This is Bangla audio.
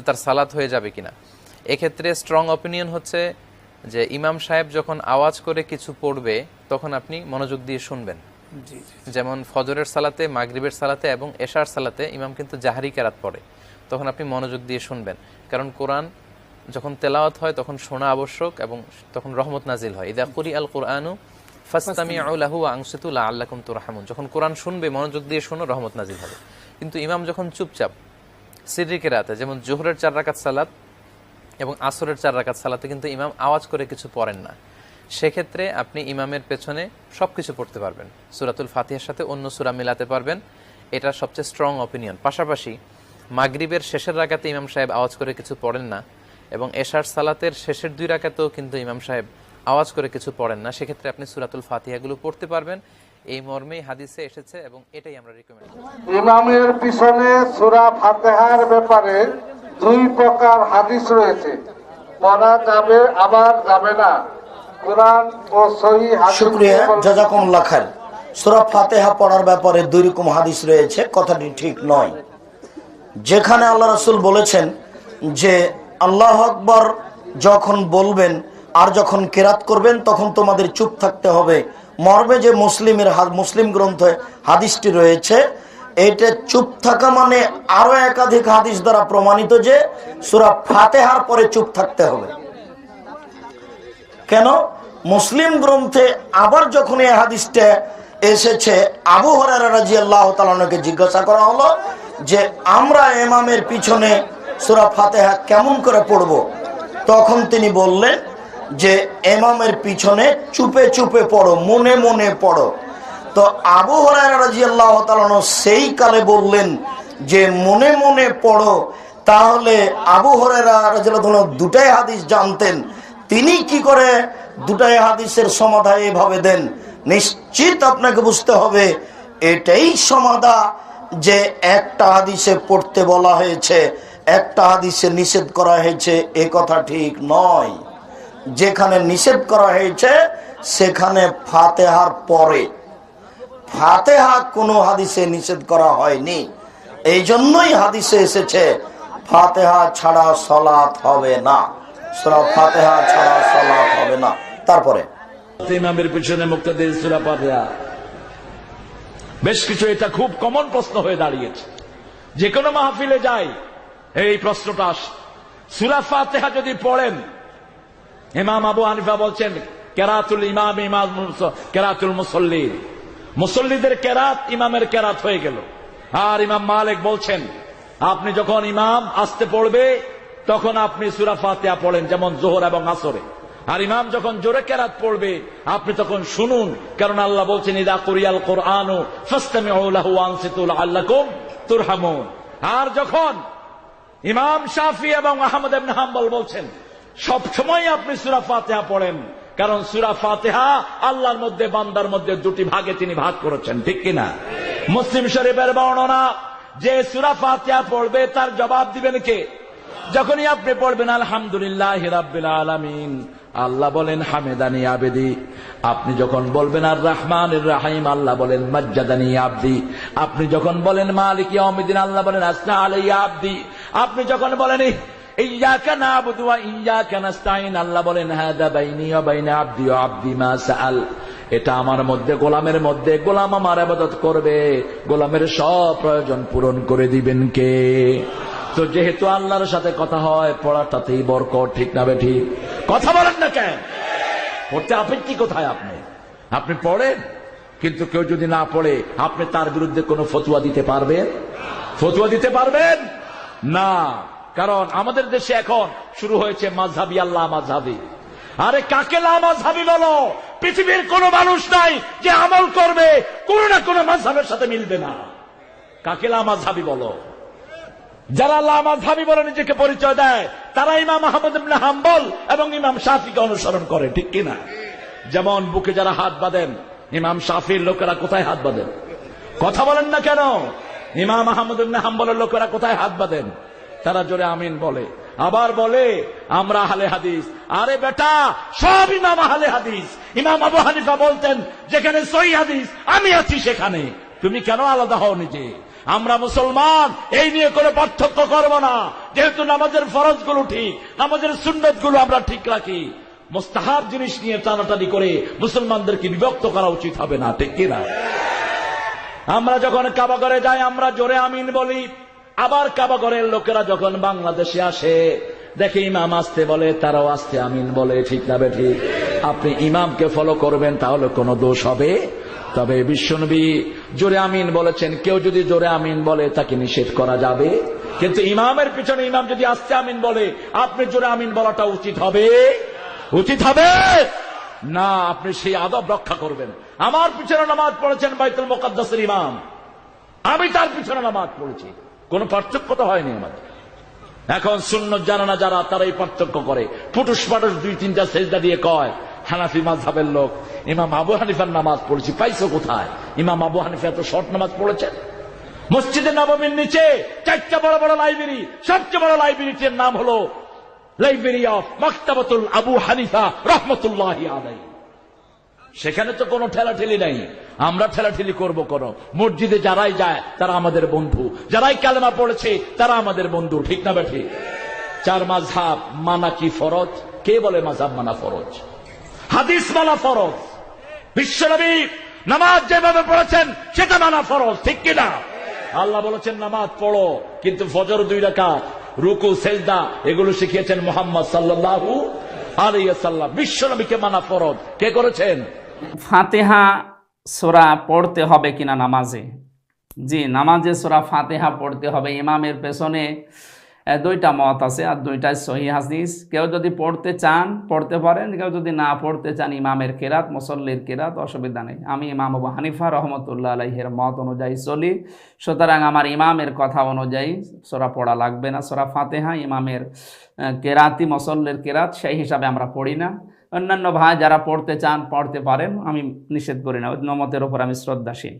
তার সালাত হয়ে যাবে কিনা। এক্ষেত্রে স্ট্রং অপিনিয়ন হচ্ছে যে ইমাম সাহেব যখন আওয়াজ করে কিছু পড়বে তখন আপনি মনোযোগ দিয়ে শুনবেন। যেমন ফজরের সালাতে, মাগরিবের সালাতে এবং এশার সালাতে ইমাম কিন্তু জাহরি কেরাত পড়ে, তখন আপনি মনোযোগ দিয়ে শুনবেন। কারণ কোরআন যখন তেলাওয়াত হয় তখন শোনা আবশ্যক এবং তখন রহমত নাজিল হয়। ইদা কুরি আল কুরআনু ফাসতামিউ লাহু ওয়া আনসিতু লাআল্লাকুম তুরহামুন। যখন কোরআন শুনবে মনোযোগ দিয়ে শোনো, রহমত নাজিল হবে। কিন্তু ইমাম যখন চুপচাপ সিররি কেরাতে, যেমন জোহরের 4 রাকাত সালাত এবং আসরের 4 রাকাত সালাতে কিন্তু ইমাম আওয়াজ করে কিছু পড়েন না, সেক্ষেত্রে আপনি ইমামের পেছনে সবকিছু পড়তে পারবেন, সূরাতুল ফাতিহার সাথে অন্য সূরা মিলাতে পারবেন। এটা সবচেয়ে স্ট্রং অপিনিয়ন। পাশাপাশি মাগরিবের শেষের রাকাতে ইমাম সাহেব আওয়াজ করে কিছু পড়েন না এবং এশার সালাতের শেষের 2 রাকাতেও কিন্তু ইমাম সাহেব আওয়াজ করে কিছু পড়েন না, সেক্ষেত্রে আপনি সূরাতুল ফাতিহাগুলো পড়তে পারবেন। এই মর্মেই হাদিসে এসেছে এবং এটাই আমরা রিকমেন্ড করি। ইমামের পিছনে সূরা ফাতিহার ব্যাপারে 2 প্রকার হাদিস রয়েছে, পড়া যাবে আবার যাবে না। কুরআন ও সহিহ হাদিস। শুকরিয়া, জাযাকুমুল্লাহ খাইর। সূরা ফাতিহা পড়ার ব্যাপারে 2 রকম হাদিস রয়েছে, কথাটি ঠিক নয়। যেখানে আল্লাহ রাসূল বলেছেন যে আল্লাহু আকবার যখন বলবেন আর যখন কিরাত করবেন তখন তোমাদের চুপ থাকতে হবে, মর্মে যে মুসলিম গ্রন্থে হাদিসটি রয়েছে, এটা চুপ থাকা মানে আরো একাধিক হাদিস দ্বারা প্রমাণিত যে সূরা ফাতিহার পরে চুপ থাকতে হবে। কেন? মুসলিম গ্রন্থে আবার যখন এই হাদিসটা এসেছে, আবু হুরায়রা রাদিয়াল্লাহু তাআলা আনহুকে জিজ্ঞাসা করা হলো যে আমরা ইমামের পিছনে সূরা ফাতিহা কেমন করে পড়ব, তখন তিনি বললেন যে ইমামের পিছনে চুপে চুপে পড়ো, মনে মনে পড়ো। তো আবু হুরায়রা রাদিয়াল্লাহু তাআলা আনহু সেই কালে বললেন যে মনে মনে পড়ো। তাহলে আবু হুরায়রা রাদিয়াল্লাহু তাআলা দুটাই হাদিস জানতেন, তিনি কি করে দুটাই হাদিসের সমাধান এভাবে দেন? নিশ্চিত আপনাকে বুঝতে হবে এটাই সমাধান যে একটা হাদিসে পড়তে বলা হয়েছে, একটা হাদিসে নিষেধ করা হয়েছে, এ কথা ঠিক নয়। যেখানে নিষেধ করা হয়েছে সেখানে ফাতিহার পরে, ফাতিহা কোনো হাদিসে নিষেধ করা হয়নি। এই জন্যই হাদিসে এসেছে ফাতিহা ছাড়া সালাত হবে না, সূরা ফাতিহা ছাড়া সালাত হবে না। তারপরে ইমামের পিছনে মুক্তাদির সূরা ফাতিহা, বেশ কিছু এটা খুব কমন প্রশ্ন হয়ে দাঁড়িয়েছে। যে কোনো মাহফিলে যাই এই প্রশ্নটা আসে। সূরা ফাতিহা যদি পড়েন, ইমাম আবু হানিফা বলছেন কেরাতুল ইমাম কেরাতুল মুসল্লি, মুসল্লিদের কেরাত ইমামের কেরাত হয়ে গেল। আর ইমাম মালিক বলছেন আপনি যখন ইমাম আসতে পড়বে তখন আপনি সূরা ফাতিহা পড়েন, যেমন যোহর এবং আসরে। আর ইমাম যখন জোরে কেরাত পড়বে আপনি তখন শুনুন, কারণ আল্লাহ বলছেন ইদা কুরিয়াল কুরআনু ফাসতামিউ লাহু ওয়া আনসিতু লাআল্লাকুম তুরহামুন। আর যখন ইমাম শাফি এবং আহমদ ইবনে হাম্বল বলছেন সব সময় আপনি সূরা ফাতিহা পড়েন, কারণ সূরা ফাতিহা আল্লাহর মধ্যে বান্দার মধ্যে 2টি ভাগে তিনি ভাগ করেছেন, ঠিক কিনা? মুসলিম শরীফের বর্ণনা যে সূরা ফাতিহা পড়বে তার জবাব দিবেন কে? যখনই আপনি পড়বেন আলহামদুলিল্লাহি রাব্বিল আলামিন, আল্লাহ বলেন হামেদানি আবেদি। আপনি যখন বলবেন আর রহমানির রহিম, আল্লাহ বলেন মাজ্জাদানি আবদি। আপনি যখন বলেন মালিক ইয়াউমিদ্দিন, আল্লাহ বলেন আসনা আলাইয়া আবদি। আপনি যখন বলেন ইয়্যাকা না'বুদু ওয়া ইয়্যাকা নাস্তাইন, আল্লাহ বলেন হাদা বাইনি ওয়া বাইনা আবদি ওয়া আবদি মা সাআল। এটা আমার মধ্যে, গোলামের মধ্যে, গোলাম আমার ইবাদত করবে, গোলামের সব প্রয়োজন পূরণ করে দিবেন কে? তো যেহেতু আল্লাহর সাথে কথা হয়, পড়াটাতেই বরকত, ঠিক না বেঠিক? কথা বলেন না কেন? পড়তে আপত্তি কোথায়? আপনি পড়েন, কিন্তু কেউ যদি না পড়ে আপনি তার বিরুদ্ধে কোনো ফতোয়া দিতে পারবেন? ফতোয়া দিতে পারবেন না। কারণ আমাদের দেশে এখন শুরু হয়েছে মাযহাবি আল্লাহ মাযহাবি। আরে কাকে লা মাযহাবি বলো? পৃথিবীর কোন মানুষ নাই যে আমল করবে কোন না কোন মাযহাবের সাথে মিলবে না। কাকে লা মাযহাবি বলো? যারা লা মাযহাবি বলে নিজেকে পরিচয় দেয় তারা ইমাম আহমদ ইবনে হাম্বল এবং ইমাম শাফিকে অনুসরণ করে, ঠিক কিনা? যেমন বুকে যারা হাত বাঁধেন, ইমাম শাফির লোকেরা কোথায় হাত বাঁধেন? কথা বলেন না কেন? ইমাম আহমদ ইবনে হাম্বলের লোকেরা কোথায় হাত বাঁধেন? তারা জোরে আমিন বলে, আবার বলে আমরা আহলে হাদিস। আরে বেটা, সব ইমাম আহলে হাদিস। ইমাম আবু হানিফা বলতেন যেখানে সহিহ হাদিস আমি আছি সেখানে, তুমি কেন আলাদা হও নিজে? আমরা মুসলমান এই নিয়ে কোনো পার্থক্য করব না, যেহেতু নামাজের ফরজগুলো ঠিক, নামাজের সুন্নতগুলো আমরা ঠিক রাখি। মুস্তাহাব জিনিস নিয়ে টানাটানি করে মুসলমানদেরকে বিভক্ত করা উচিত হবে না, ঠিক কিনা? আমরা যখন কাবাঘরে যাই আমরা জোরে আমিন বলি, আবার কাবাঘরের লোকেরা যখন বাংলাদেশে আসে দেখে ইমাম আসতে বলে, তারাও আসতে আমিন বলে, ঠিক না ঠিক? আপনি ইমামকে ফলো করবেন, তাহলে কোনো দোষ হবে? তবে বিশ্বনবী জোরে আমিন বলেছেন, কেউ যদি জোরে আমিন বলে তাকে নিষেধ করা যাবে, কিন্তু ইমামের পিছনে ইমাম যদি আসতে আমিন বলে আপনি জোরে আমিন বলাটা উচিত হবে? উচিত হবে না। আপনি সেই আদব রক্ষা করবেন। আমার পিছনে নামাজ পড়েছেন বাইতুল মুকাদ্দাসের ইমাম, আমি তার পিছনে নামাজ পড়েছি, কোন পার্থক্য তো হয়নি আমাদের। এখন সুন্নত জানা না যারা, তারা এই পার্থক্য করে, ফুটুস পাটুস দুই তিনটা সেজদা দিয়ে কয় হানাফি মাযহাবের লোক ইমাম আবু হানিফার নামাজ পড়েছি। পাইছো কোথায়? ইমাম আবু হানিফা এত শর্ট নামাজ পড়েছেন। মসজিদে নববীর নিচে 4টা বড় বড় লাইব্রেরি, সবচেয়ে বড় লাইব্রেরিটির নাম হলো লাইব্রেরি অফ মাকতাবাতুল আবু হানিফা রাহমাতুল্লাহি আলাইহি। সেখানে তো কোনো ঠেলাঠেলি নাই, আমরা ঠেলাঠেলি করব কোন? মসজিদে যারাই যায় তারা আমাদের বন্ধু, যারাই কালেমা পড়েছে তারা আমাদের বন্ধু, ঠিক না বেঠিক? 4 মাযহাব মানা কি ফরজ? কে বলে মাযহাব মানা ফরজ? হাদিস মানা ফরজ। বিশ্বনবী নামাজ যেভাবে পড়েছেন সেটা মানা ফরজ, ঠিক কিনা? আল্লাহ বলেছেন নামাজ পড়ো, কিন্তু ফজর 2 রাকাত, রুকু সেজদা এগুলো শিখিয়েছেন মুহাম্মদ সাল্লাল্লাহু আলাইহি ওয়াসাল্লাম। বিশ্বনবীকে মানা ফরজ কে করেছেন? ফাতিহা সূরা পড়তে হবে কিনা নামাজে? জি, নামাজে সূরা ফাতিহা পড়তে হবে। ইমামের পেছনে 2টা মত আছে, আর 2টাই সহিহ হাদিস। কেউ যদি পড়তে চান পড়তে পারেন, কেউ যদি না পড়তে চান ইমামের কেরাত, মুসল্লির কেরাত, অসুবিধা নেই। আমি ইমাম আবু হানিফা রহমতুল্লাহ আলাইহির মত অনুযায়ী চলি, সুতরাং আমার ইমামের কথা অনুযায়ী সূরা পড়া লাগবে না। সূরা ফাতিহা ইমামের কেরাতি, মুসল্লির কেরাত, সেই হিসাবে আমরা পড়ি না। অন্যান্য ভাই যারা পড়তে চান পড়তে পারেন, আমি নিষেধ করি না, ওই নমতের উপর আমি শ্রদ্ধাশীল।